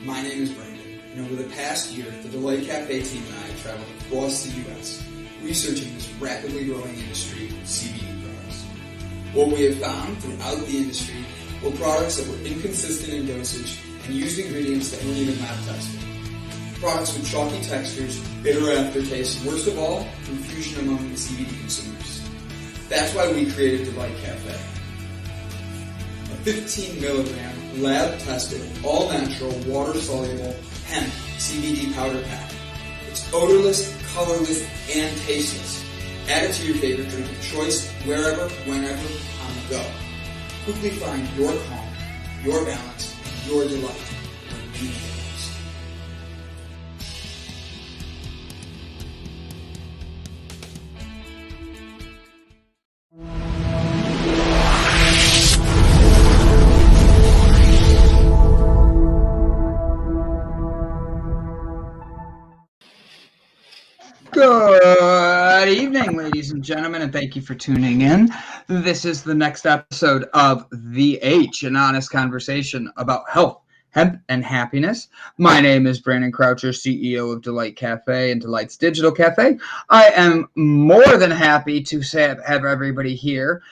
My name is Brandon, and over the past year, the Delight Cafe team and I have traveled across the U.S. researching this rapidly growing industry of CBD products. What we have found throughout the industry were products that were inconsistent in dosage and used ingredients that weren't even lab tested. Products with chalky textures, bitter aftertaste, and worst of all, confusion among the CBD consumers. That's why we created Delight Cafe. A 15 milligram, lab-tested, all-natural, water-soluble hemp CBD powder pack. It's odorless, colorless, and tasteless. Add it to your favorite drink of choice, wherever, whenever, on the go. Quickly find your calm, your balance, and your delight when you need it most. Good evening, ladies and gentlemen, and thank you for tuning in. This is the next episode of The H, an honest conversation about health, hemp, and happiness. My name is Brandon Croucher, CEO of Delight Cafe and Delight's Digital Cafe. I am more than happy to have everybody here.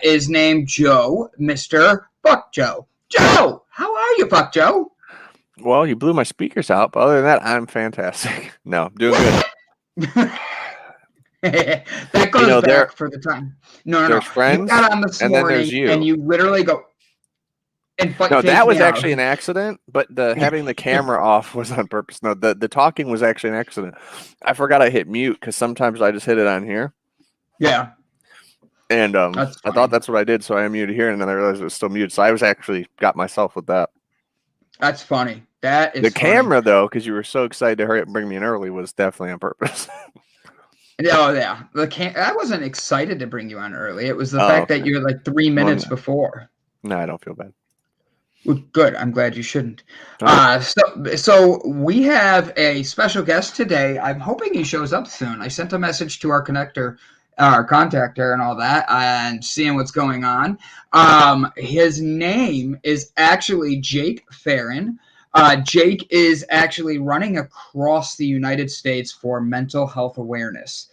Is named Joe, Mr. Fuck Joe. Joe, how are you, Fuck Joe? Well, you blew my speakers out, but other than that, I'm fantastic. No, doing good. That goes back for the time. No. There's friends, you got on this and morning, then there's you. And you literally go. No, that was actually an accident, but having the camera off was on purpose. No, the talking was actually an accident. I forgot I hit mute because sometimes I just hit it on here. Yeah. And I thought that's what I did, so I unmuted here, and then I realized it was still muted. So I was actually got myself with that. That's funny. That is the camera, though, because you were so excited to hurry up and bring me in early, was definitely on purpose. Oh, yeah. I wasn't excited to bring you on early. It was the fact that you were like 3 minutes before. No, I don't feel bad. Well, good. I'm glad you shouldn't. So we have a special guest today. I'm hoping he shows up soon. I sent a message to our contactor and all that, and seeing what's going on. His name is actually Jake Farren. Jake is actually running across the United States for mental health awareness.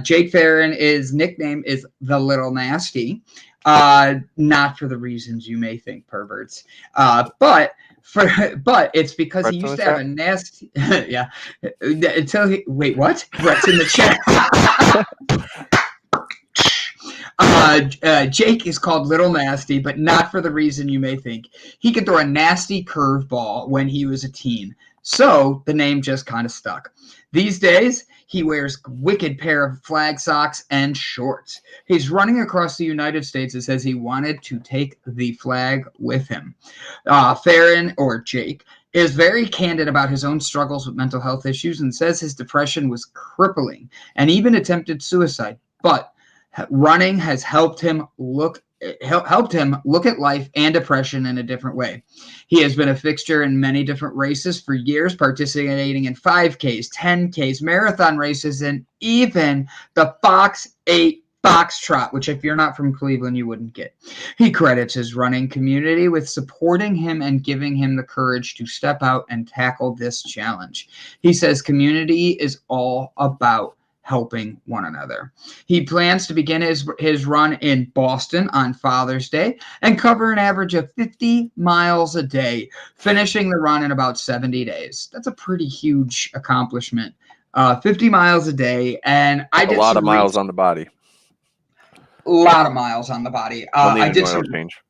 Jake Farren, his nickname is the Little Nasty. Not for the reasons you may think, perverts. But it's because he used to have a nasty. Yeah. Wait, what? Brett's in the chat. Jake is called Little Nasty, but not for the reason you may think. He could throw a nasty curveball when he was a teen. So the name just kind of stuck. These days, he wears a wicked pair of flag socks and shorts. He's running across the United States and says he wanted to take the flag with him. Farren, or Jake, is very candid about his own struggles with mental health issues and says his depression was crippling and even attempted suicide. But running has helped him look at life and depression in a different way. He has been a fixture in many different races for years, participating in 5Ks, 10Ks, marathon races, and even the Fox Trot, which if you're not from Cleveland, you wouldn't get. He credits his running community with supporting him and giving him the courage to step out and tackle this challenge. He says community is all about helping one another. He plans to begin his run in Boston on Father's Day and cover an average of 50 miles a day, finishing the run in about 70 days. That's a pretty huge accomplishment. 50 miles a day, and I did a lot of miles on the body. A lot of miles on the body. I did some change.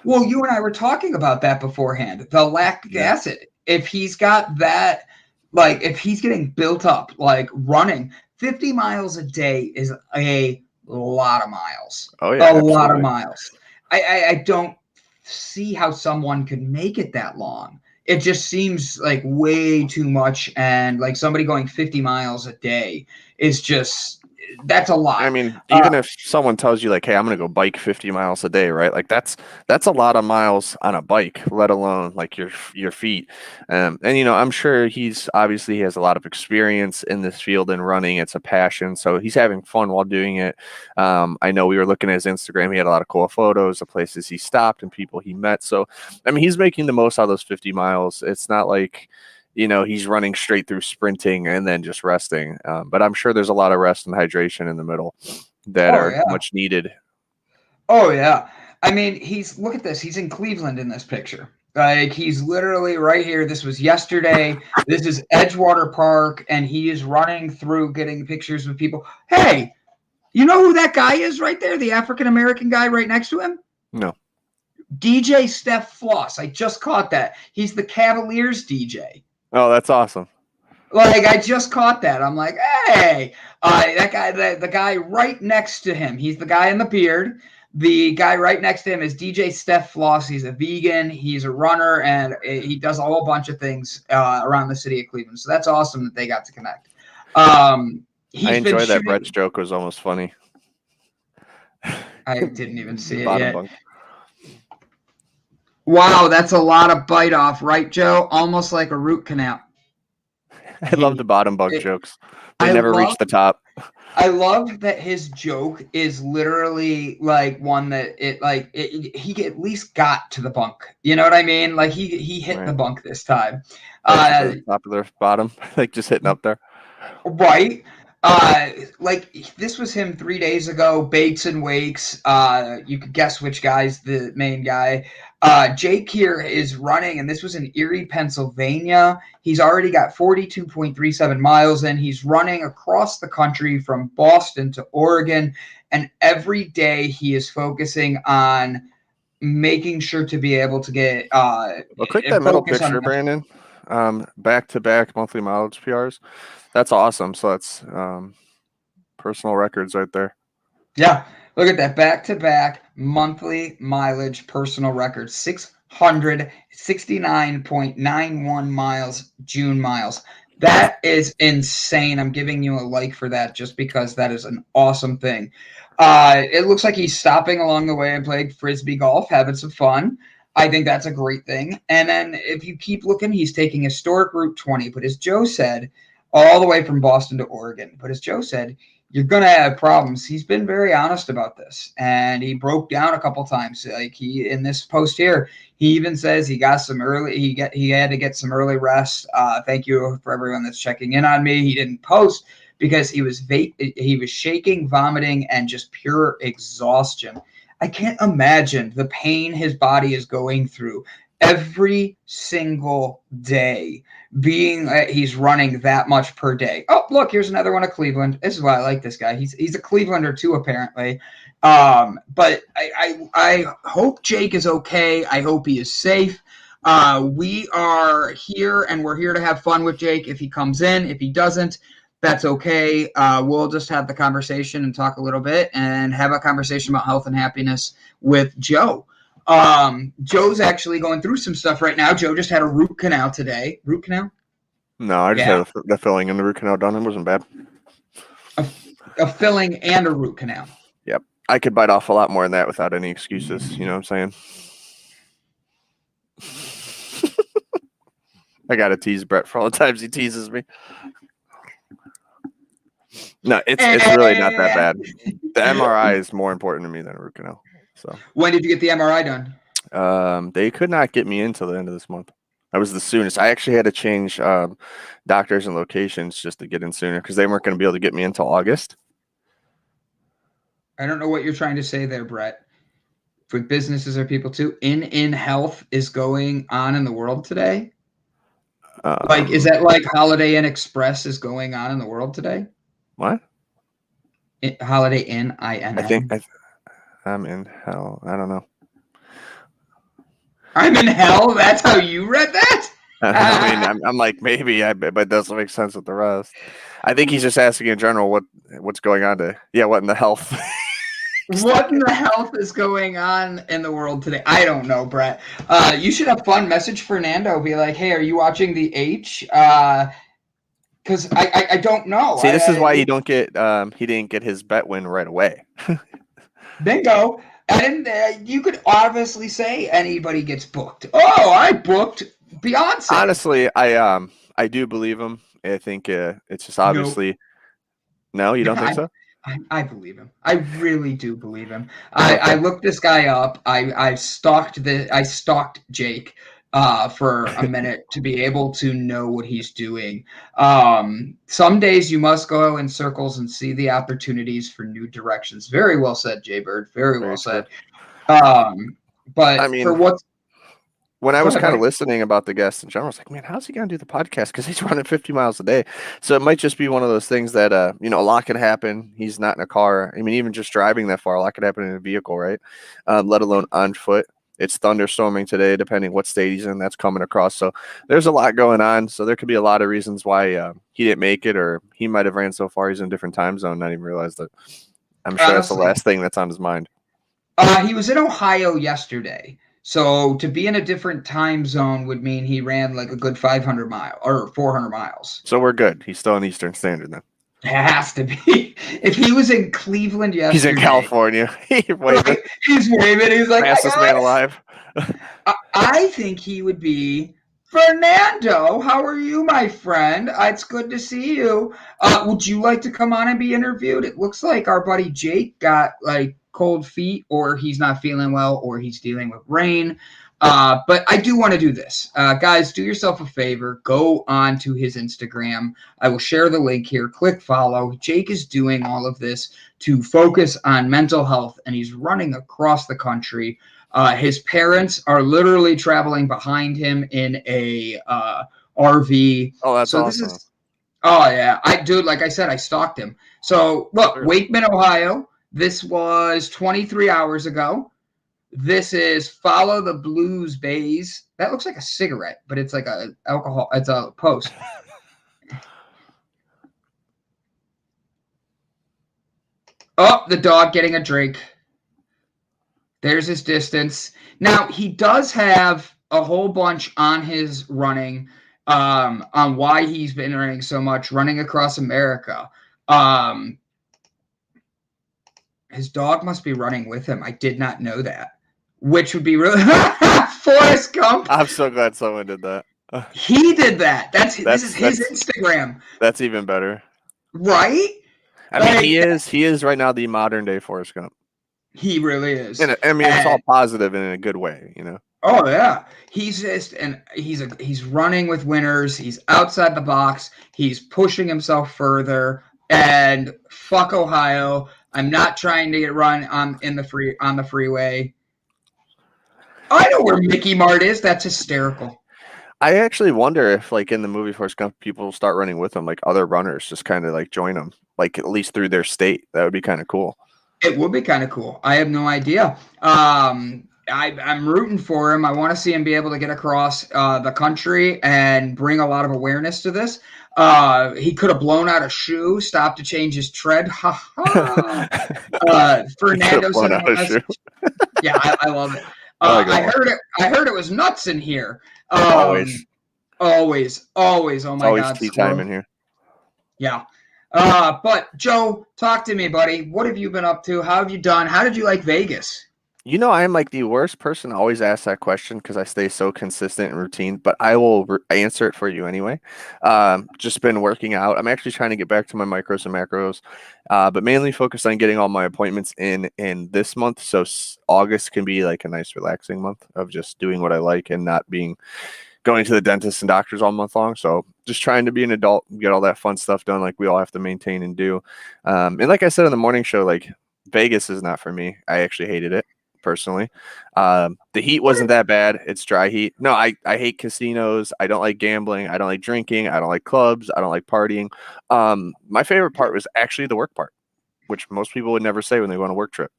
Well, you and I were talking about that beforehand. The lactic acid. If he's got that. Like, if he's getting built up, like running 50 miles a day is a lot of miles. Oh, yeah. A lot of miles. I don't see how someone could make it that long. It just seems like way too much. And like somebody going 50 miles a day is just that's a lot. I mean, even if someone tells you like, "Hey, I'm going to go bike 50 miles a day," right? Like that's a lot of miles on a bike, let alone like your feet. And I'm sure he has a lot of experience in this field and running. It's a passion, so he's having fun while doing it. I know we were looking at his Instagram. He had a lot of cool photos of places he stopped and people he met. So, I mean, he's making the most out of those 50 miles. It's not like he's running straight through sprinting and then just resting. But I'm sure there's a lot of rest and hydration in the middle that are much needed. Oh, yeah. I mean, look at this. He's in Cleveland in this picture. Like, he's literally right here. This was yesterday. This is Edgewater Park, and he is running through getting pictures with people. Hey, you know who that guy is right there? The African-American guy right next to him? No. DJ Steph Floss. I just caught that. He's the Cavaliers DJ. Oh, that's awesome. Like, I just caught that. I'm like, hey, that guy, the guy right next to him, he's the guy in the beard. The guy right next to him is DJ Steph Floss. He's a vegan. He's a runner, and he does a whole bunch of things around the city of Cleveland. So that's awesome that they got to connect. I enjoy that Brett's joke was almost funny. I didn't even see it yet. Bunk. Wow, that's a lot of bite off, right, Joe? Almost like a root canal. I love the bottom bunk jokes. They never reach the top. I love that his joke is literally like one that he at least got to the bunk. You know what I mean? Like he hit the bunk this time. Top of the bottom, like just hitting up there. Right. Like this was him 3 days ago. Bates and Wakes. You could guess which guy's the main guy. Jake here is running, and this was in Erie, Pennsylvania. He's already got 42.37 miles in. He's running across the country from Boston to Oregon, and every day he is focusing on making sure to be able to get. Well, click that middle picture, Brandon. Back-to-back monthly mileage PRs. That's awesome. So that's personal records right there. Yeah. Look at that back-to-back monthly mileage personal record, 669.91 miles, June miles. That is insane. I'm giving you a like for that just because that is an awesome thing. It looks like he's stopping along the way and playing Frisbee golf, having some fun. I think that's a great thing. And then if you keep looking, he's taking historic Route 20. But as Joe said, all the way from Boston to Oregon. But as Joe said, you're going to have problems. He's been very honest about this, and he broke down a couple times. Like in this post here, he even says he got some early. He had to get some early rest. Thank you for everyone that's checking in on me. He didn't post because he was shaking, vomiting, and just pure exhaustion. I can't imagine the pain his body is going through every single day, being he's running that much per day. Oh, look, here's another one of Cleveland. This is why I like this guy. He's a Clevelander too, apparently. But I hope Jake is okay. I hope he is safe. We are here, and we're here to have fun with Jake. If he comes in, if he doesn't, that's okay. We'll just have the conversation and talk a little bit and have a conversation about health and happiness with Joe. Joe's actually going through some stuff right now. Joe just had a root canal today. Root canal? No, I just had the filling in the root canal done. It wasn't bad. A filling and a root canal. Yep. I could bite off a lot more than that without any excuses. You know what I'm saying? I got to tease Brett for all the times he teases me. No, it's really not that bad. The MRI is more important to me than a root canal. So when did you get the MRI done? They could not get me in till the end of this month. That was the soonest. I actually had to change doctors and locations just to get in sooner because they weren't going to be able to get me until August. I don't know what you're trying to say there, Brett. For businesses or people too, in health is going on in the world today. Is that like Holiday Inn Express is going on in the world today? What? Holiday Inn, INN. I think I'm in hell. I don't know. I'm in hell? That's how you read that? I mean, I'm like, maybe, but it doesn't make sense with the rest. I think he's just asking in general what's going on what in the health? What in the health is going on in the world today? I don't know, Brett. You should have fun. Message Fernando. Be like, hey, are you watching the H? because I don't know. See, this is why he didn't get his bet win right away. Bingo. And you could obviously say anybody gets booked. Oh, I booked Beyonce. Honestly, I do believe him. I think it's just obviously. No, you don't think so? I believe him. I really do believe him. Okay. I looked this guy up. I stalked Jake for a minute to be able to know what he's doing. Some days you must go in circles and see the opportunities for new directions. Very well said, Jay Bird. Very well said. But I mean, for what's when I was kind of listening about the guest in general, I was like, man, how's he going to do the podcast? Because he's running 50 miles a day. So it might just be one of those things that, a lot could happen. He's not in a car. I mean, even just driving that far, a lot could happen in a vehicle, right? Let alone on foot. It's thunderstorming today, depending what state he's in. That's coming across. So there's a lot going on. So there could be a lot of reasons why he didn't make it, or he might have ran so far he's in a different time zone, not even realize that. I'm sure that's the last thing that's on his mind. He was in Ohio yesterday. So to be in a different time zone would mean he ran like a good 500 miles or 400 miles. So we're good. He's still in Eastern Standard then. It has to be. If he was in Cleveland yesterday. He's in California. He's waving. He's like, fastest man alive. I think he would be Fernando. How are you, my friend? It's good to see you. Would you like to come on and be interviewed? It looks like our buddy Jake got like cold feet, or he's not feeling well, or he's dealing with rain. But I do want to do this. Guys, do yourself a favor. Go on to his Instagram. I will share the link here. Click follow. Jake is doing all of this to focus on mental health, and he's running across the country. His parents are literally traveling behind him in a RV. Oh, that's so awesome. This is, oh, yeah. Like I said, I stalked him. So, look, Wakeman, Ohio. This was 23 hours ago. This is Follow the Blues Bays. That looks like a cigarette, but it's like a alcohol. It's a post. Oh, the dog getting a drink. There's his distance. Now, he does have a whole bunch on his running, on why he's been running so much, running across America. His dog must be running with him. I did not know that. Which would be really Forrest Gump. I'm so glad someone did that. He did that. This is his Instagram. That's even better. Right? I mean, he is right now the modern day Forrest Gump. He really is. And I mean, it's all positive and in a good way, Oh yeah, he's running with winners. He's outside the box. He's pushing himself further. And fuck Ohio. I'm not trying to run on the freeway. I know where Mickey Mart is. That's hysterical. I actually wonder if, like, in the movie Forrest Gump, people start running with him, like other runners just kind of like join them, like at least through their state. That would be kind of cool. It would be kind of cool. I have no idea. I'm rooting for him. I want to see him be able to get across the country and bring a lot of awareness to this. He could have blown out a shoe, stopped to change his tread. Ha ha. Fernando said a message. Yeah, I love it. I heard it was nuts in here. Always. Oh my God. Always tea time in here. Yeah. But Joe, talk to me, buddy. What have you been up to? How have you done? How did you like Vegas? I am like the worst person to always ask that question because I stay so consistent and routine, but I will answer it for you anyway. Just been working out. I'm actually trying to get back to my micros and macros, but mainly focused on getting all my appointments in this month. So August can be like a nice relaxing month of just doing what I like and not going to the dentist and doctors all month long. So just trying to be an adult and get all that fun stuff done like we all have to maintain and do. And like I said in the morning show, like Vegas is not for me. I actually hated it. Personally, the heat wasn't that bad. It's dry heat. No, I hate casinos. I don't like gambling. I don't like drinking. I don't like clubs. I don't like partying. My favorite part was actually the work part, which most people would never say when they go on a work trip.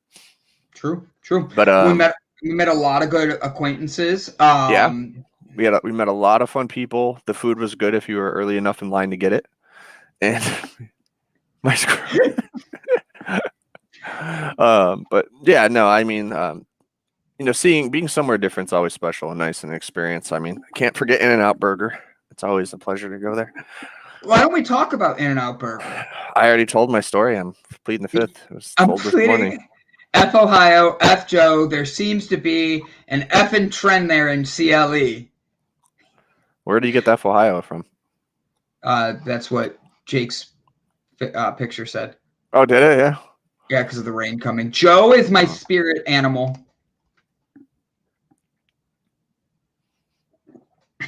True. But we met a lot of good acquaintances. Yeah, we met a lot of fun people. The food was good if you were early enough in line to get it. And my screw. But yeah, no, I mean, being somewhere different is always special and nice and an experience. I mean, I can't forget In-N-Out Burger. It's always a pleasure to go there. Why don't we talk about In-N-Out Burger? I already told my story. I'm pleading the fifth. It was I'm told this morning. pleading F Ohio, F Joe. There seems to be an effing trend there in CLE. Where do you get that Ohio from? That's what Jake's picture said. Oh, did it? Yeah. Yeah, because of the rain coming. Joe is my spirit animal.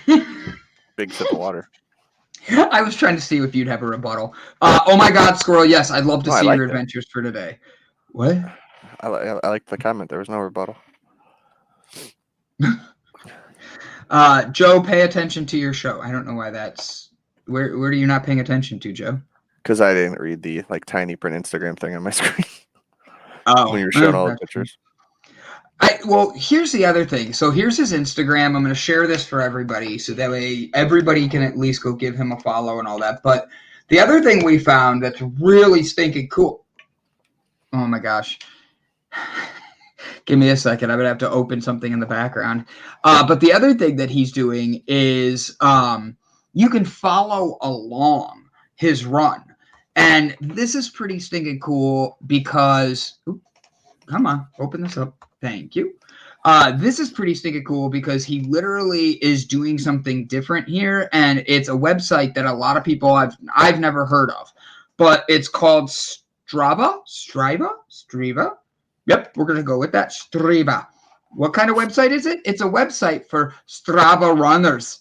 Big sip of water. I was trying to see if you'd have a rebuttal. Oh my God, Squirrel! Yes, I'd love to see your adventures for today. What? I like the comment. There was no rebuttal. Joe, pay attention to your show. I don't know why that's. Where are you not paying attention to, Joe? Because I didn't read the tiny print Instagram thing on my screen. Oh, when you're showing all the pictures. Well, here's the other thing. So here's his Instagram. I'm going to share this for everybody, so that way everybody can at least go give him a follow and all that. But the other thing we found that's really stinking cool. Oh my gosh. Give me a second. I'm going to have to open something in the background. But the other thing that he's doing is you can follow along his run. And this is pretty stinking cool because, come on, open this up. Thank you. This is pretty stinking cool because he literally is doing something different here. And it's a website that a lot of people I've never heard of. But it's called Strava. Yep, we're going to go with that. Strava. What kind of website is it? It's a website for Strava runners.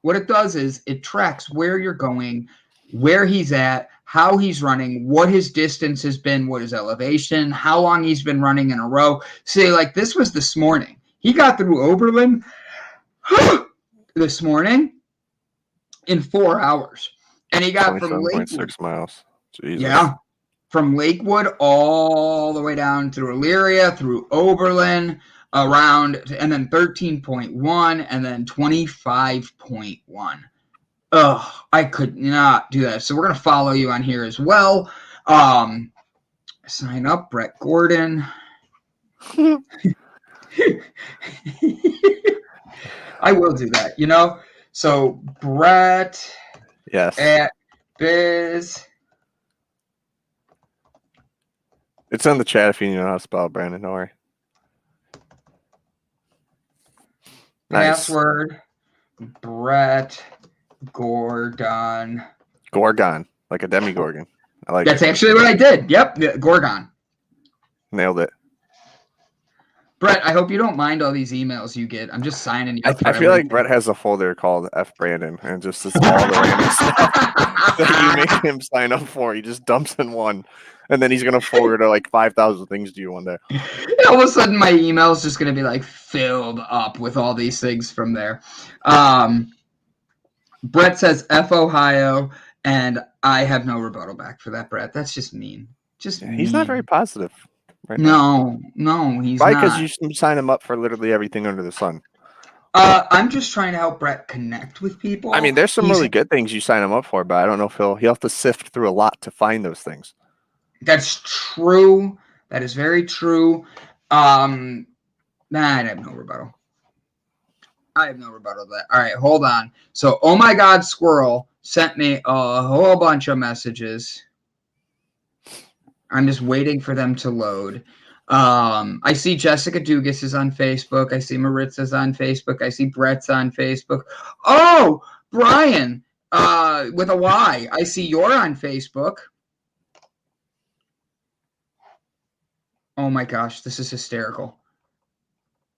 What it does is it tracks where you're going, where he's at, how he's running, what his distance has been, what his elevation, how long he's been running in a row. See, like this was this morning. He got through Oberlin this morning in 4 hours. And he got from Lakewood. 27.6 miles. Jesus. Yeah. From Lakewood all the way down through Elyria, through Oberlin, around, and then 13.1, and then 25.1. Ugh, I could not do that. So we're going to follow you on here as well. Sign up, Brett Gordon. I will do that, you know? So Brett. Yes. At Biz. It's in the chat if you know how to spell it, Brandon. Don't worry. Password. Nice. Brett Gordon. Gorgon, like a demigorgon. I like That's actually what I did. Yep, Gorgon. Nailed it. Brett, I hope you don't mind all these emails you get. I'm just signing you up. I feel like Brett has a folder called F Brandon, and just it's all the random stuff that you make him sign up for. He just dumps in one, and then he's gonna forward to like 5,000 things to you one day. And all of a sudden, my email is just gonna be like filled up with all these things from there. Brett says F Ohio, and I have no rebuttal back for that, Brett. That's just mean. He's not very positive. Right no, he's probably not. Because you sign him up for literally everything under the sun. I'm just trying to help Brett connect with people. I mean, there's some really good things you sign him up for, but I don't know if he'll have to sift through a lot to find those things. That's true. That is very true. I have no rebuttal. I have no rebuttal to that. All right, hold on. So, oh my God, Squirrel sent me a whole bunch of messages. I'm just waiting for them to load. I see Jessica Dugas is on Facebook. I see Maritza's on Facebook. I see Brett's on Facebook. Oh, Brian, with a Y. I see you're on Facebook. Oh my gosh, this is hysterical.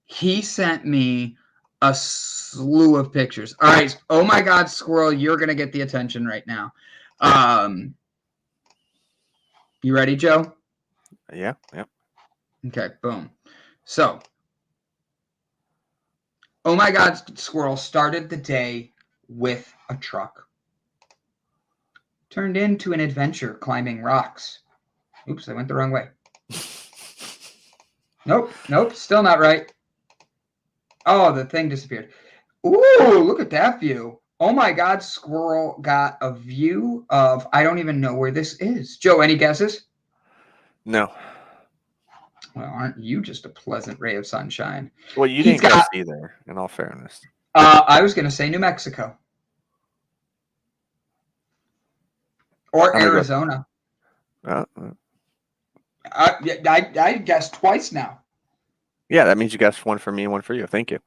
He sent me a slew of pictures. All right. Oh my God, Squirrel, you're going to get the attention right now. You ready, Joe? Yeah. Okay, boom. So, oh my God, Squirrel started the day with a truck. Turned into an adventure climbing rocks. Oops, I went the wrong way. Nope, still not right. Oh, the thing disappeared. Ooh, look at that view. Oh my God, Squirrel got a view of, I don't even know where this is. Joe, any guesses? No. Well, aren't you just a pleasant ray of sunshine? Well, you didn't guess either, in all fairness. I was going to say New Mexico. Or I'm gonna Arizona. go. I guessed twice now. Yeah, that means you guessed one for me and one for you. Thank you.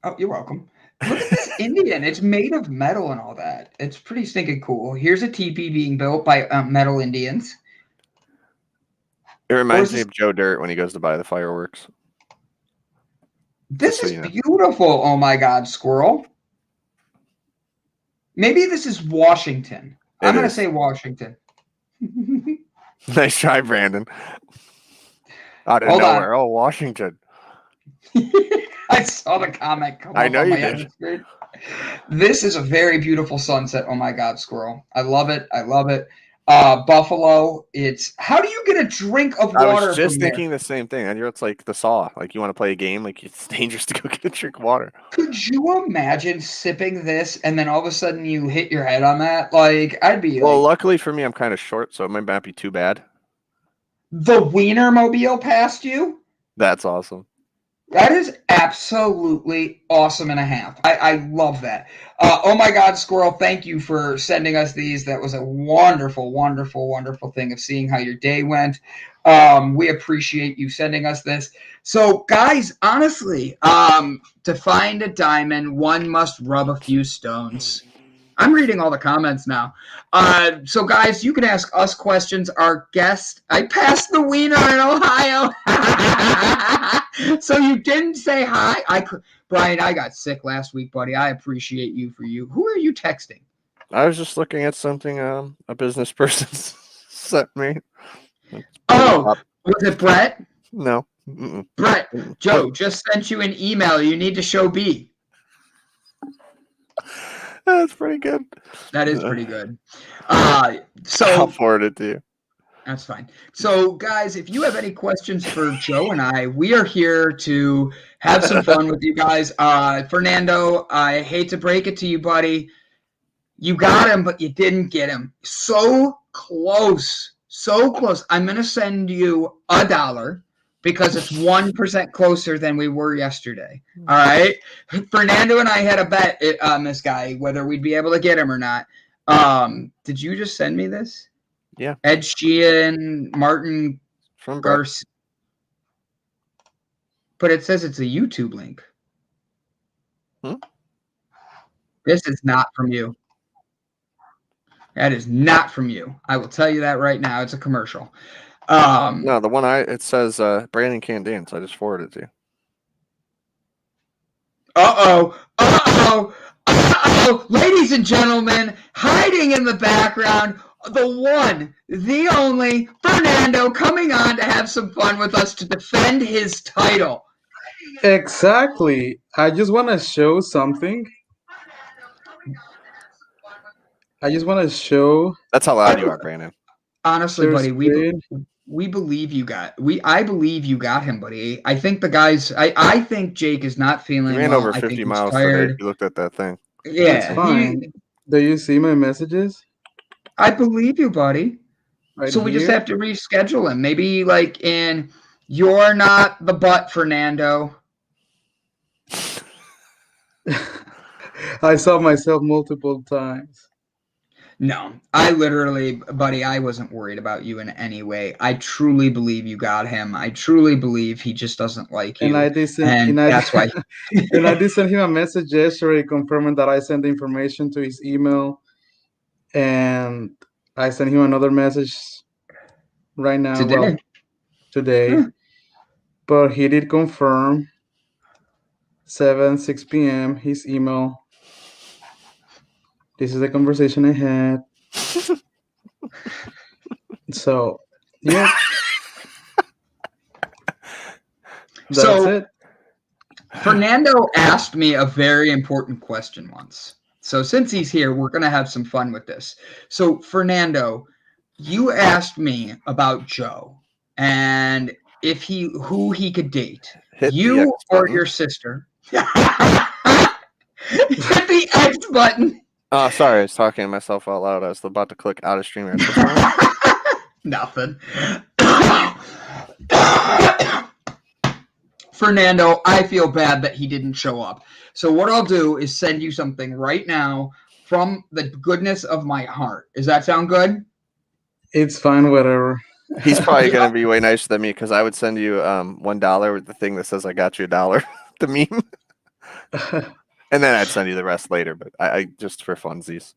Oh, you're welcome. Look at this Indian. It's made of metal and all that. It's pretty stinking cool. Here's a teepee being built by metal Indians. It Or reminds is me this? of Joe Dirt when he goes to buy the fireworks. This So is you know. beautiful. Oh my God, squirrel. Maybe this is Washington. I'm It gonna is. say Washington. Nice try, Brandon. Out of Hold on. nowhere. Oh, Washington. I saw the comment come I up know on you my did. other screen. This is a very beautiful sunset. Oh my God, squirrel. I love it. I love it. Buffalo. It's how do you get a drink of I water was from just here? thinking the same thing. I know it's like the saw. Like you want to play a game, like it's dangerous to go get a drink of water. Could you imagine sipping this and then all of a sudden you hit your head on that? Like, I'd be Well, like, luckily for me, I'm kind of short, so it might not be too bad. the Wienermobile passed you? That's awesome. That is absolutely awesome and a half. I love that. Oh my God, Squirrel, thank you for sending us these. That was a wonderful, wonderful, wonderful thing of seeing how your day went. We appreciate you sending us this. So, guys, honestly, to find a diamond, one must rub a few stones. I'm reading all the comments now. So, guys, you can ask us questions. Our guest, I passed the wiener in Ohio. So you didn't say hi. Brian, I got sick last week, buddy. I appreciate you for you. Who are you texting? I was just looking at something a business person sent me. Oh, was it Brett? No. Mm-mm. Brett, Joe just sent you an email. You need to show B. That's pretty good. That is pretty good. I'll So forward it to you. that's fine. So, guys, if you have any questions for Joe and I, we are here to have some fun with you guys. Fernando, I hate to break it to you, buddy. You got him, but you didn't get him. So close. So close. I'm going to send you $1 because it's 1% closer than we were yesterday. All right? Fernando and I had a bet on this guy, whether we'd be able to get him or not. Did you just send me this? Yeah. Ed Sheehan, Martin From Brett. Garcia. But it says it's a YouTube link. This is not from you. That is not from you. I will tell you that right now. It's a commercial. No, the one it says Brandon can't dance. I just forwarded it to you. Uh-oh. Ladies and gentlemen, hiding in the background, the one, the only, Fernando coming on to have some fun with us to defend his title. Exactly. I just want to show something. That's how loud you are, Brandon. Honestly, Share buddy, screen. we believe you got I believe you got him, buddy. I think the guys I think Jake is not feeling He ran well. over I 50 think miles he's today. tired. If you looked at that thing. Yeah, That's fine. Do you see my messages I believe you, buddy. right So we just here? have to reschedule him. Maybe like in You're Not the Butt, Fernando. I saw myself multiple times. No, I literally, buddy, I wasn't worried about you in any way. I truly believe you got him. I truly believe he just doesn't like you. And I did send, And and I that's why. and I did send him a message yesterday confirming that I sent the information to his email, and I sent him another message right now. Today. Well, today, but he did confirm 6 p.m. his email. This is the conversation I had. So, yeah. That's it. Fernando asked me a very important question once. So since he's here, we're going to have some fun with this. So Fernando, you asked me about Joe and who he could date. Hit the You X or button. your sister. Hit the X button. Oh, sorry. I was talking to myself out loud. I was about to click out of stream. Nothing. Fernando, I feel bad that he didn't show up. So what I'll do is send you something right now from the goodness of my heart. Does that sound good? It's fine, whatever. He's probably gonna be way nicer than me because I would send you $1 with the thing that says I got you $1, the meme, and then I'd send you the rest later. But I just for funsies.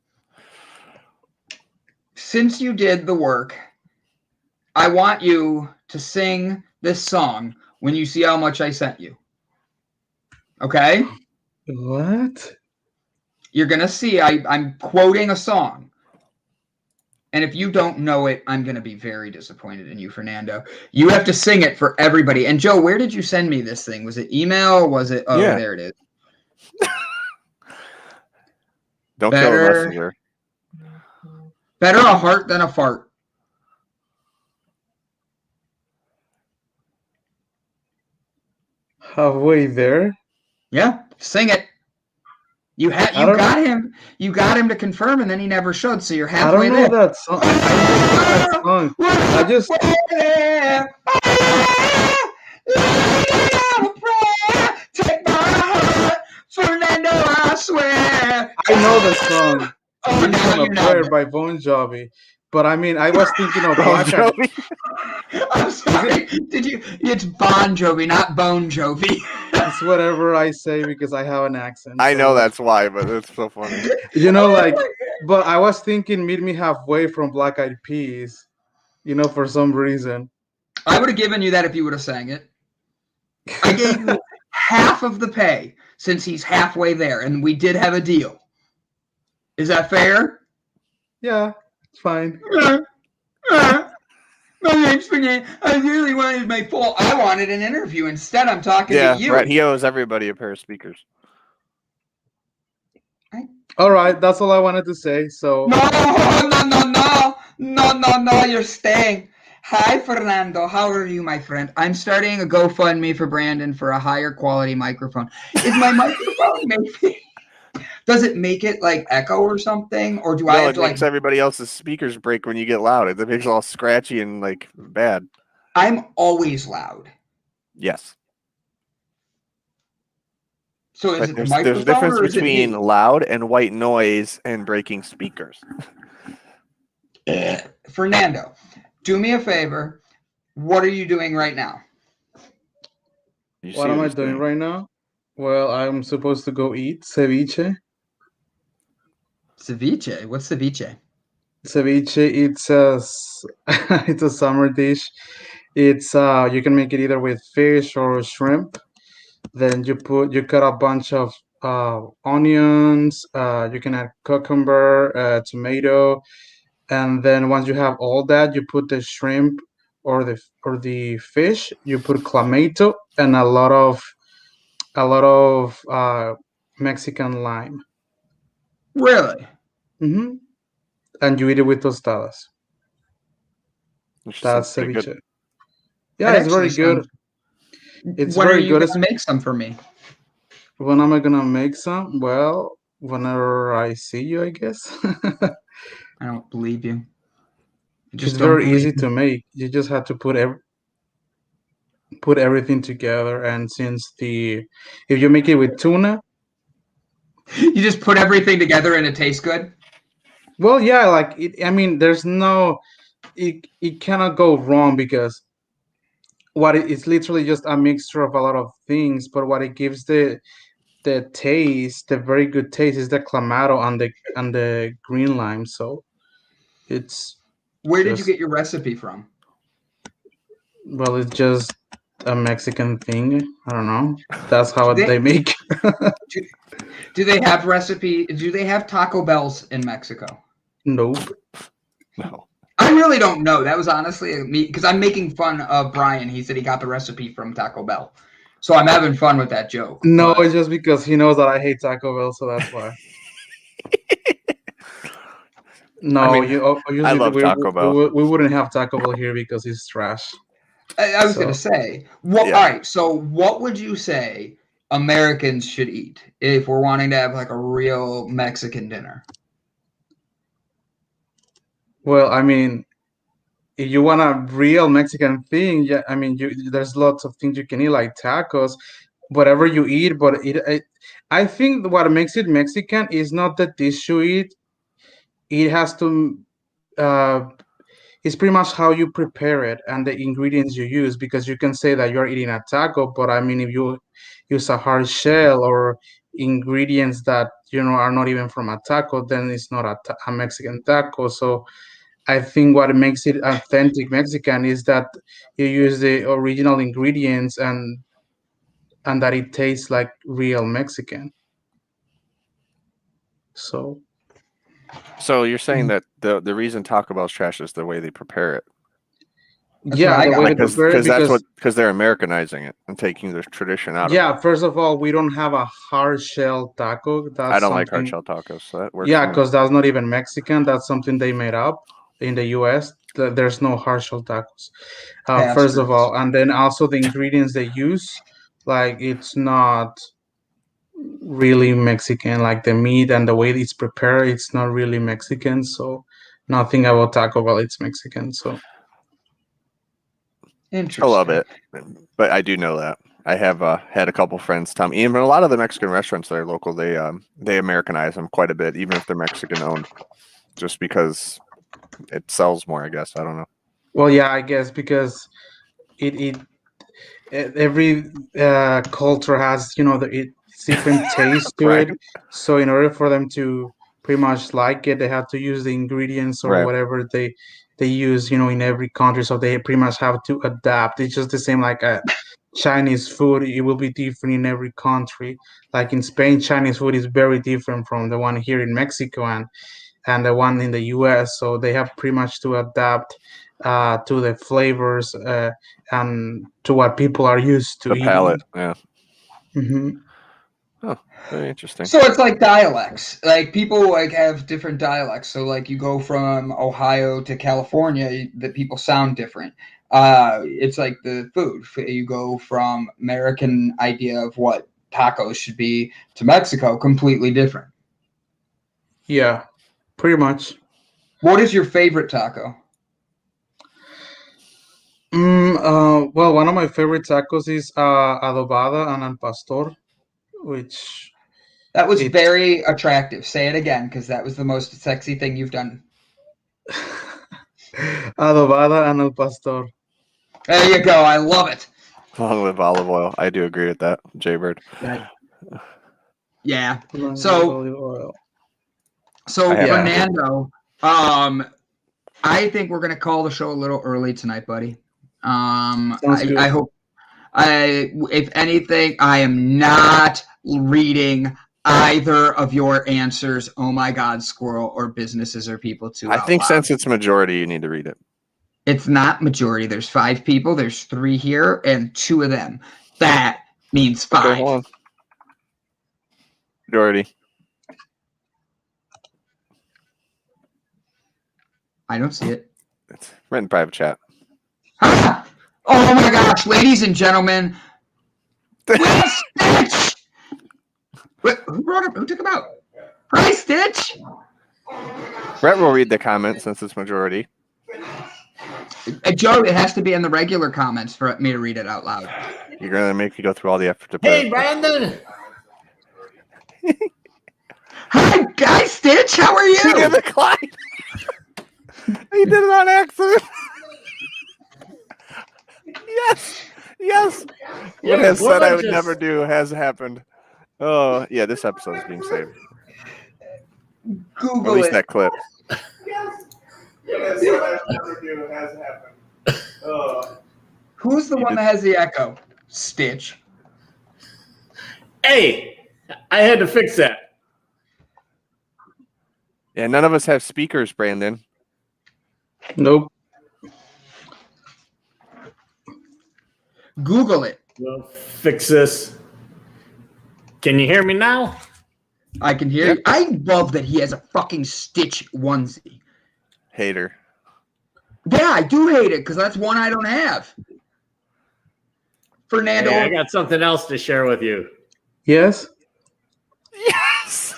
Since you did the work, I want you to sing this song when you see how much I sent you. Okay? What? You're going to see I'm quoting a song. And if you don't know it, I'm going to be very disappointed in you, Fernando. You have to sing it for everybody. And Joe, where did you send me this thing? Was it email? Was it? Oh, Yeah. There it is. Don't kill the messenger. Better a heart than a fart. Halfway there? Yeah, sing it. You got him. You got him to confirm, and then he never showed. So you're halfway there. I don't know that song. I just take my heart, Fernando. I swear. I know the song. Oh, It's now on a you know prayer it. by Bon Jovi. But I mean, I was thinking of Bon Black Eyed Jovi. I'm sorry. Did you? It's Bon Jovi, not Bone Jovi. It's whatever I say because I have an accent. I so know that's why, but it's so funny. You know, like, but I was thinking Meet Me Halfway from Black Eyed Peas, you know, for some reason. I would have given you that if you would have sang it. I gave you half of the pay since he's halfway there, and we did have a deal. Is that fair? Yeah, it's fine. My name's Fernando. I really wanted my full. I wanted an interview. Instead, I'm talking to you. Right. He owes everybody a pair of speakers. All right, that's all I wanted to say. So No, you're staying. Hi, Fernando. How are you, my friend? I'm starting a GoFundMe for Brandon for a higher quality microphone. Is my microphone maybe? Does it make it like echo or something? Or do I have it to makes everybody else's speakers break when you get loud. It makes it all scratchy and like bad. I'm always loud. Yes. So is it the There's microphone a difference or is between it loud and white noise and breaking speakers. Fernando, do me a favor. What are you doing right now? what am I doing right now? Well, I'm supposed to go eat ceviche. Ceviche? What's ceviche? Ceviche, it's it's a summer dish. It's you can make it either with fish or shrimp. Then you cut a bunch of onions. You can add cucumber, tomato, and then once you have all that, you put the shrimp or the fish. You put clamato and a lot of Mexican lime. Really? Mm-hmm. And you eat it with tostadas. That's pretty ceviche. good. Yeah, That it's very actually good. sounds- It's When are very you good. going to make some for me? When am I gonna make some? Well, whenever I see you, I guess. I don't believe you. I It's just don't very easy believe to make. You just have to put everything together. And if you make it with tuna, you. You just put everything together and it tastes good? well, yeah, like it. I mean, it cannot go wrong because it's literally just a mixture of a lot of things. But what it gives the taste, the very good taste, is the clamato and the green lime. So it's Where did you just get your recipe from? well, it's just a Mexican thing. I don't know. That's how they make. Do they have recipe? Do they have Taco Bells in Mexico? Nope. No. I really don't know. That was honestly me because I'm making fun of Brian. He said he got the recipe from Taco Bell. So I'm having fun with that joke. No, but- it's just because he knows that I hate Taco Bell, so that's why. No, I mean, usually I love Taco Bell. we wouldn't have Taco Bell here because it's trash. I was going to say, what? Yeah. All right. So what would you say Americans should eat if we're wanting to have like a real Mexican dinner? Well, I mean, if you want a real Mexican thing, yeah, I mean, there's lots of things you can eat like tacos. whatever you eat, but I think what makes it Mexican is not the dish you eat. It has to uh, it's pretty much how you prepare it and the ingredients you use, because you can say that you're eating a taco, but I mean if you use a hard shell or ingredients that are not even from a taco, then it's not a Mexican taco. So I think what makes it authentic Mexican is that you use the original ingredients and that it tastes like real Mexican. So So you're saying that the reason Taco Bell's trash is the way they prepare it, That's what yeah, I the way got. they prepare it, because they're Americanizing it and taking the tradition out of it. yeah, first of all, we don't have a hard shell taco. I That's don't like hard something. shell tacos, so that works Yeah, for me. because that's not even Mexican. That's something they made up in the U.S. There's no hard shell tacos. First of Bastards. all, and then also the ingredients they use, like it's not really Mexican. Like the meat and the way it's prepared, it's not really Mexican. So nothing about Taco Bell, it's Mexican. So I love Interesting. it, but I do know that. I have had a couple friends tell me, even a lot of the Mexican restaurants that are local, they Americanize them quite a bit, even if they're Mexican owned, just because it sells more. I guess I don't know. well, yeah, I guess because it every culture has it's different taste to Right, it. So in order for them to pretty much like it, they have to use the ingredients or right. whatever they use in every country. So they pretty much have to adapt. It's just the same like a Chinese food. It will be different in every country. Like in Spain, Chinese food is very different from the one here in Mexico and the one in the US. So they have pretty much to adapt to the flavors and to what people are used to The palate, eating. yeah. Hmm. Oh, very interesting. So it's like dialects. Like people like have different dialects. So like you go from Ohio to California, the people sound different. It's like the food. You go from American idea of what tacos should be to Mexico, completely different. Yeah, pretty much. What is your favorite taco? Well, one of my favorite tacos is adobada and al pastor, which That was it's very attractive. Say it again, because that was the most sexy thing you've done. adobada and al pastor. There you go. I love it. Long live olive oil. I do agree with that, Jaybird. Yeah. Long So olive oil. I have Yeah. Fernando, I think we're gonna call the show a little early tonight, buddy. Sounds I good. hope if anything, I am not reading either of your answers. Oh my God, squirrel or businesses or people too I out think loud. since it's majority, you need to read it. It's not majority. There's 5 people. There's 3 here and 2 of them. That means 5. Okay, hold on. Majority. I don't see it. It's right in private chat. Ah! Oh my gosh, ladies and gentlemen. Will Stitch! Wait, who brought up? Who took him out? Hi, Stitch! Brett will read the comment since it's majority. Joe, it has to be in the regular comments for me to read it out loud. You're gonna make me go through all the effort to put Hey, it. Brandon. Hi, Stitch. How are He did you? the Clyde. He did it on accident. Yes. What has said I would never do has happened. Oh yeah, this episode is being saved. Or at Google least it. that clip. Who's the You one did- that has the echo? Stitch. Hey, I had to fix that. Yeah, none of us have speakers, Brandon. Nope. Google it. We'll fix this. Can you hear me now? I can hear you. I love that he has a fucking Stitch onesie. Hater. Yeah, I do hate it because that's one I don't have. Fernando. Hey, I got something else to share with you. Yes. Yes.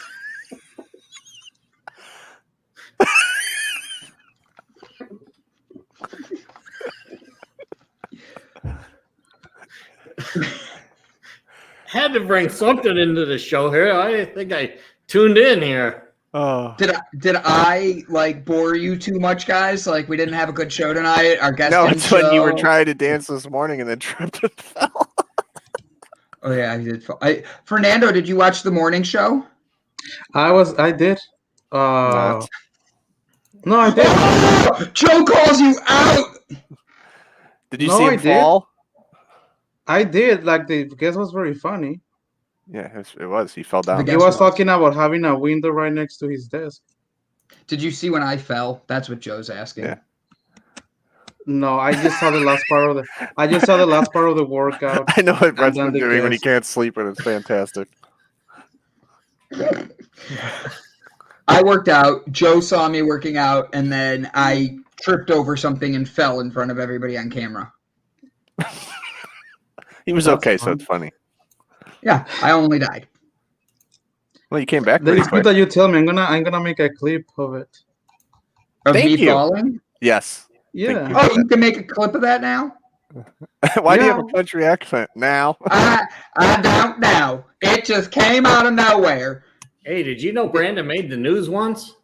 had to bring something into the show here. I think I tuned in here. Oh, Did I like bore you too much, guys? Like we didn't have a good show tonight. Our guest no, didn't it's when you were show. trying to dance this morning and then tripped and fell. Oh yeah, I did. Fernando, did you watch the morning show? I did. Not. No, I did. Oh, Joe calls you out. Did you No, see him I did. fall? I did. Like the guest was very funny. Yeah, it was. He fell down. The He guest was was. talking about having a window right next to his desk. Did you see when I fell? That's what Joe's asking. Yeah. No, I just saw the last part of the. I just saw the last part of the workout. I know what Brett's then been the doing when he guest. can't sleep, and it's fantastic. I worked out. Joe saw me working out, and then I tripped over something and fell in front of everybody on camera. He was That's okay, so fun. it's funny. Yeah, I only died. Well, you came back Then pretty it's good quick. that you tell me. I'm gonna make a clip of it. Of Thank me you. falling? Yes. Yeah. you. Oh, you can make a clip of that now? Why do you have a Yeah. country accent now? I don't know. It just came out of nowhere. Hey, did you know Brandon made the news once?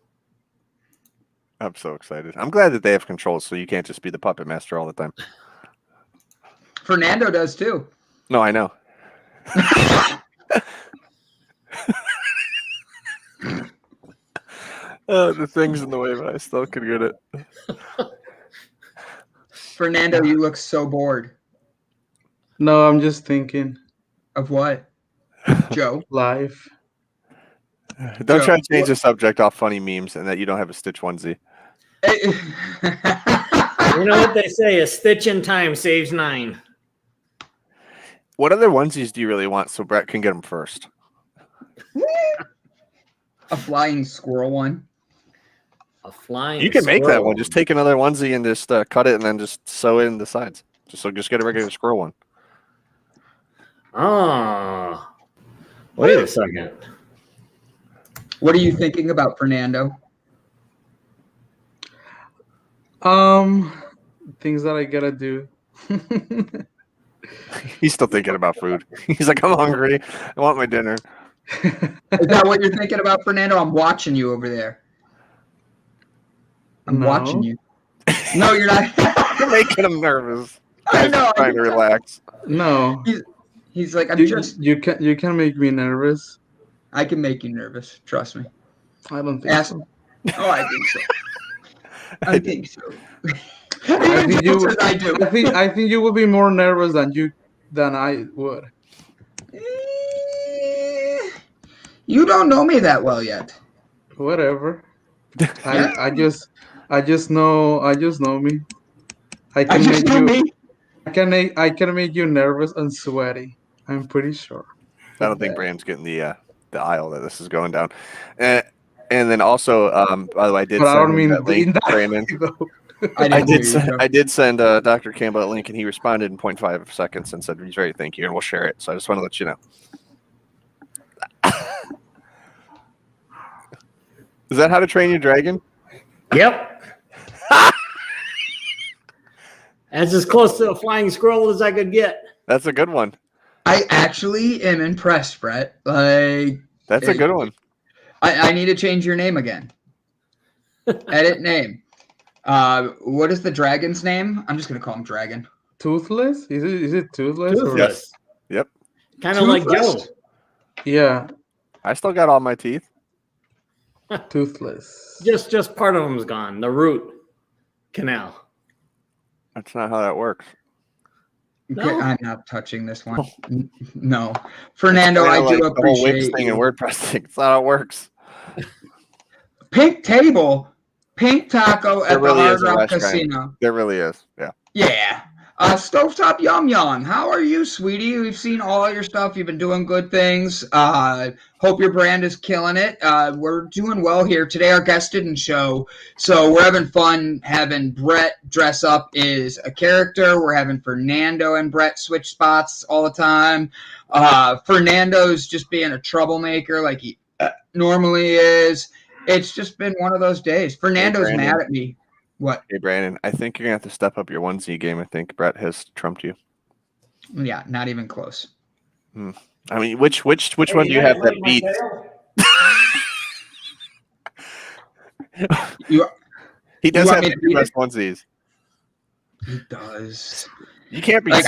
I'm so excited. I'm glad that they have control, so you can't just be the puppet master all the time. Fernando does too. No, I know. The thing's in the way, but I still can get it. Fernando, you look so bored. No, I'm just thinking Of what? Joe? life. Don't Joe, try to change the subject off funny memes and that you don't have a Stitch onesie. You know what they say, a stitch in time saves 9. What other onesies do you really want so Brett can get them first? A flying squirrel one. A flying You can make that squirrel. one. Just take another onesie and just cut it and then just sew it in the sides. Just get a regular squirrel one. Oh. Wait a second. What are you thinking about, Fernando? Things that I gotta do. He's still thinking about food. He's like, I'm hungry. I want my dinner. Is that what you're thinking about, Fernando? I'm watching you over there. I'm No. watching you. No, you're not. You're making him nervous. I He's know. trying to relax. No. He's like, You can make me nervous. I can make you nervous. Trust me. I don't think Ask. so. Oh, I think so. I think so. I think you. I do. I think you would be more nervous than I would. You don't know me that well yet. Whatever. I just know me. I can just make know you. me. I can make you nervous and sweaty. I'm pretty sure. I don't think Brand's getting the aisle that this is going down. And then also, by the way, I did But I send don't him mean that link, in that Brandon. way, though. I did send Dr. Campbell a link, and he responded in 0.5 seconds and said he's ready. Thank you, and we'll share it. So I just want to let you know. Is that How to Train Your Dragon? Yep. That's as close to a flying squirrel as I could get. That's a good one. I actually am impressed, Brett. Like, That's a good one. I need to change your name again. Edit name. What is the dragon's name? I'm just gonna call him Dragon. Toothless? Is it toothless? or- Toothless. Yep. Kind of like Joe. Toothless? Yeah, I still got all my teeth. toothless. Just part of them's gone. The root canal. That's not how that works. No? I'm not touching this one. No, Fernando, I do the whole Wix appreciate thing and you. WordPress thing. It's not how it works. Pink table, pink taco There at really the is Hard a Rock restaurant. Casino. There really is. Yeah. Yeah. Stovetop Yum Yum. How are you, sweetie? We've seen all your stuff. You've been doing good things. Hope your brand is killing it. We're doing well here. Today our guest didn't show, so we're having fun having Brett dress up as a character. We're having Fernando and Brett switch spots all the time. Fernando's just being a troublemaker like he normally is. It's just been one of those days. Fernando's Brandon. mad at me. What? Hey, Brandon, I think you're going to have to step up your onesie game. I think Brett has trumped you. Yeah, not even close. I mean, which one do you have that beats? He does have the best onesies. He does. You can't be like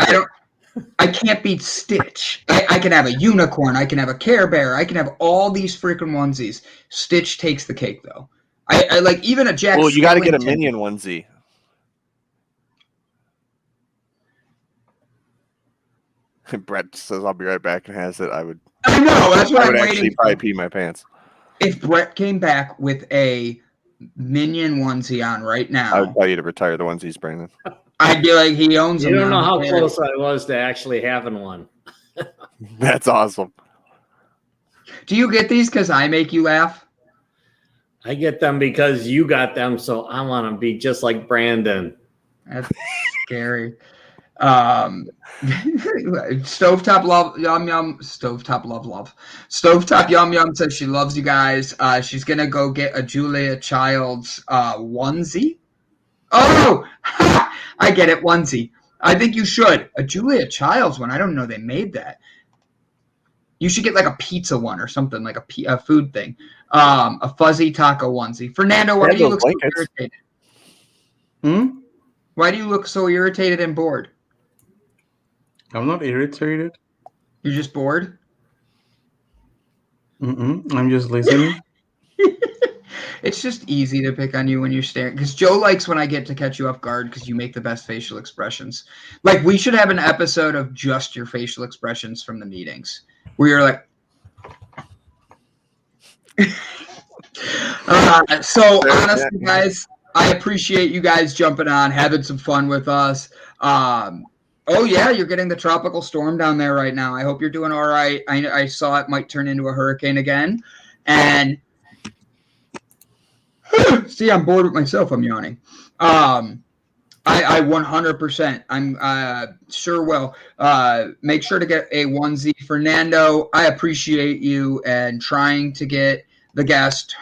I can't beat Stitch. I can have a unicorn. I can have a Care Bear. I can have all these freaking onesies. Stitch takes the cake, though. I like even a Jack. Well, you got to get a Minion onesie. Brett says, "I'll be right back," and has it. I know. That's what I I'm would waiting actually for. probably pee my pants. If Brett came back with a Minion onesie on right now, I would tell you to retire the onesies, Brandon. I'd be like, he owns them. You don't know how close I was to actually having one. That's awesome. Do you get these because I make you laugh? I get them because you got them, so I want to be just like Brandon. That's scary. Stovetop love yum yum. Stovetop love. Stovetop yum yum says she loves you guys. She's gonna go get a Julia Childs onesie. Oh, I get it, onesie. I think you should. A Julia Childs one. I don't know they made that. You should get like a pizza one or something, like a food thing. A fuzzy taco onesie. Fernando, why do you look so irritated? Why do you look so irritated and bored? I'm not irritated. You're just bored? I'm just listening. It's just easy to pick on you when you're staring. Because Joe likes when I get to catch you off guard because you make the best facial expressions. Like, we should have an episode of just your facial expressions from the meetings. Where you're like... So, honestly, guys, I appreciate you guys jumping on, having some fun with us. Oh, yeah, you're getting the tropical storm down there right now. I hope you're doing all right. I saw it might turn into a hurricane again. And... See, I'm bored with myself. I'm yawning. I 100%. I'm sure will. Make sure to get a onesie. Fernando, I appreciate you and trying to get the guest.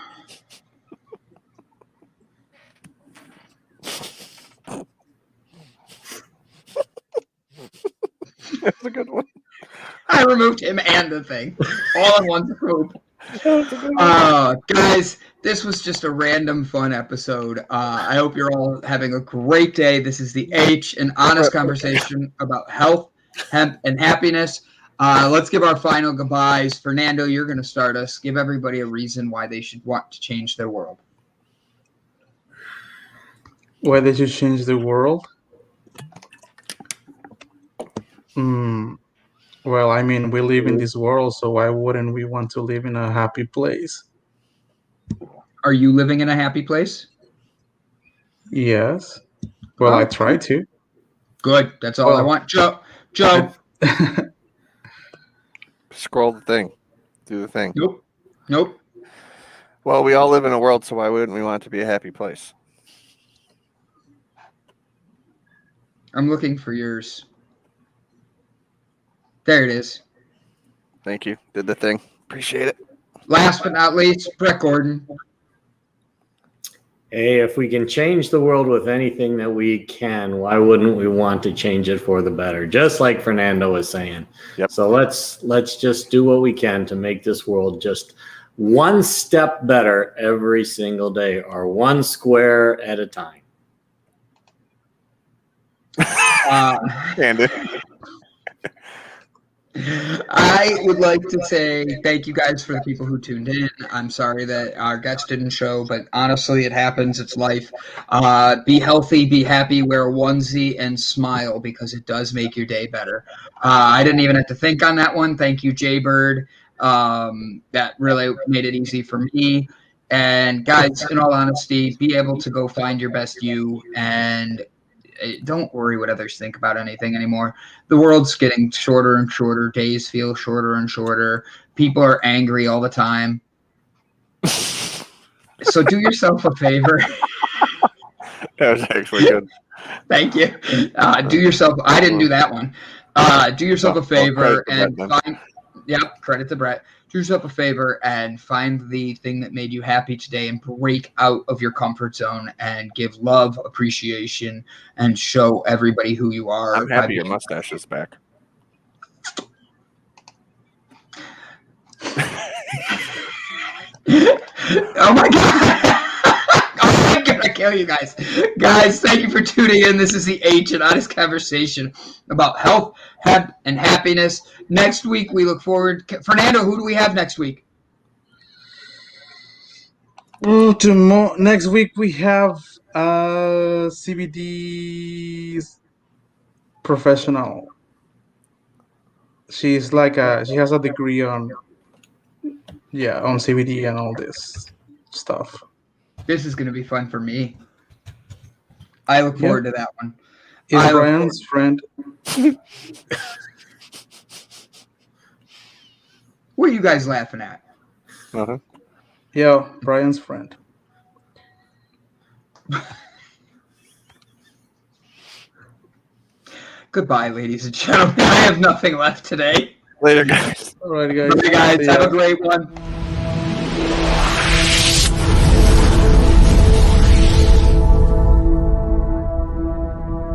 That's a good one. I removed him and the thing all in one swoop. Guys, this was just a random fun episode. I hope you're all having a great day. This is the H, an honest conversation about health, hemp, and happiness. Let's give our final goodbyes. Fernando, you're going to start us. Give everybody a reason why they should want to change their world. Why they should change the world? Well, I mean, we live in this world, so why wouldn't we want to live in a happy place? Are you living in a happy place? Yes. Well, I try to. Good. That's all I want. Joe. Scroll the thing. Do the thing. Nope. Well, we all live in a world, so why wouldn't we want it to be a happy place? I'm looking for yours. There it is. Thank you. Did the thing. Appreciate it. Last but not least, Brett Gordon. Hey, if we can change the world with anything that we can, why wouldn't we want to change it for the better? Just like Fernando was saying. Yep. So let's just do what we can to make this world just one step better every single day, or one square at a time. Candid. I would like to say thank you guys for the people who tuned in. I'm sorry that our guest didn't show, but honestly, it happens. It's life. Be healthy, be happy, wear a onesie, and smile because it does make your day better. I didn't even have to think on that one. Thank you, Jaybird. That really made it easy for me. And guys, in all honesty, be able to go find your best you and don't worry what others think about anything anymore. The world's getting shorter and shorter. Days feel shorter and shorter. People are angry all the time. So do yourself a favor. That was actually good. Thank you. Do yourself. I didn't do that one. Do yourself a favor and find. Yep, credit to Brett. Do yourself a favor and find the thing that made you happy today and break out of your comfort zone and give love, appreciation, and show everybody who you are. I'm happy your mustache is back. Oh my god! I'm gonna kill you guys. Guys, thank you for tuning in. This is the H and Honest Conversation about health, and happiness. Next week, we look forward. Fernando, who do we have next week? Next week we have CBD professional. She has a degree on CBD and all this stuff. This is gonna be fun for me. I look forward to that one. Is Brian's friend? What are you guys laughing at? Uh-huh. Yeah, Brian's friend. Goodbye, ladies and gentlemen. I have nothing left today. Later, guys. All right, guys. Bye, guys. Have a great one.